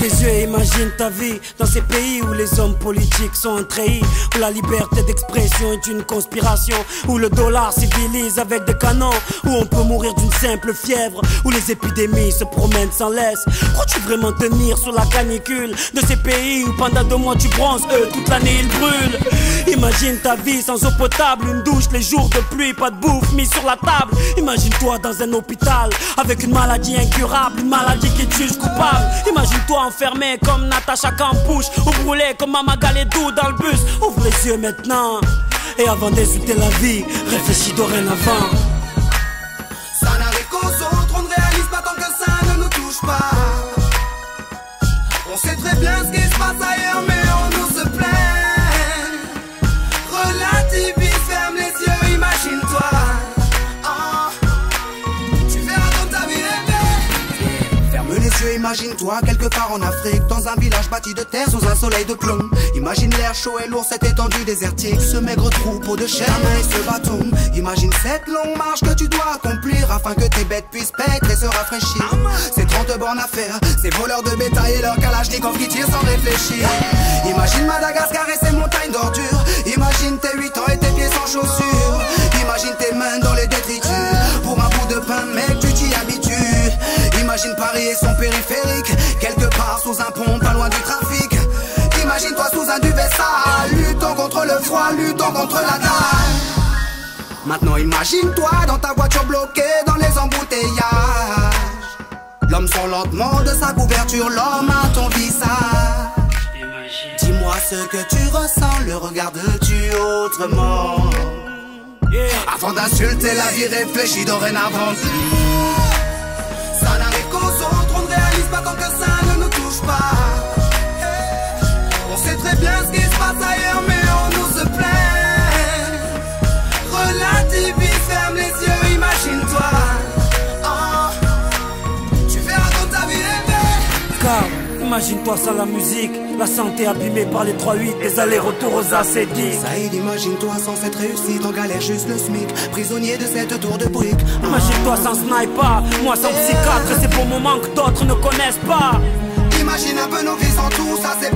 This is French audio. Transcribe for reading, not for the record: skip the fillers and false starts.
les yeux et imagine ta vie dans ces pays où les hommes politiques sont un treillis, où la liberté d'expression est une conspiration, où le dollar civilise avec des canons, où on peut mourir d'une simple fièvre, où les épidémies se promènent sans laisse. Crois-tu vraiment tenir sous la canicule de ces pays où pendant 2 mois tu bronzes, eux toute l'année ils brûlent? Imagine ta vie sans eau potable, une douche les jours de pluie, pas de bouffe mise sur la table. Imagine-toi dans un hôpital avec une maladie incurable, une maladie qui te juge coupable. Imagine-toi enfermé comme Natacha Campouche, ou brûlé comme Mama Galedou dans le bus. Ouvre les yeux maintenant, et avant d'insulter la vie, réfléchis dorénavant. Ça n'arrive qu'aux autres, on ne réalise pas tant que ça ne nous touche pas. On sait très bien ce qui se passe ailleurs, mais on nous se plaint. Relativise, ferme les yeux, imagine-toi. Les yeux, imagine-toi quelque part en Afrique, dans un village bâti de terre sous un soleil de plomb. Imagine l'air chaud et lourd, cette étendue désertique, ce maigre troupeau de chair et ce bâton. Imagine cette longue marche que tu dois accomplir afin que tes bêtes puissent paître et se rafraîchir. Ces 30 bornes à faire, ces voleurs de bétail et leurs kalachnikov qui tirent sans réfléchir. Imagine Madagascar et ses montagnes d'ordures. Imagine tes 8 ans et tes pieds sans chaussures. Imagine tes mains dans les détritus. Pour un bout de pain, mec, tu t'y habitues. Imagine Paris et son périphérique, quelque part sous un pont, pas loin du trafic. Imagine-toi sous un duvet sale, luttons contre le froid, luttons contre la dalle. Maintenant imagine-toi dans ta voiture bloquée dans les embouteillages. L'homme sort lentement de sa couverture, l'homme à ton visage. Dis-moi ce que tu ressens, le regardes-tu autrement? Avant d'insulter la vie, réfléchis dorénavant. Ça n'arrive qu'aux autres, on ne réalise pas tant que ça ne nous touche pas. On sait très bien ce qui se passe ailleurs, mais on nous se plaint. Relativise, ferme les yeux, imagine-toi. Tu verras quand ta vie est belle. Car imagine-toi sans la musique, la santé abîmée par les 3-8, les allers-retours aux acédiques. Saïd, imagine-toi sans cette réussite, en galère juste le SMIC, prisonnier de cette tour de briques. Imagine-toi sans sniper, moi sans psychiatre, ces bons moments que d'autres ne connaissent pas. Imagine un peu nos vies sans tout ça, c'est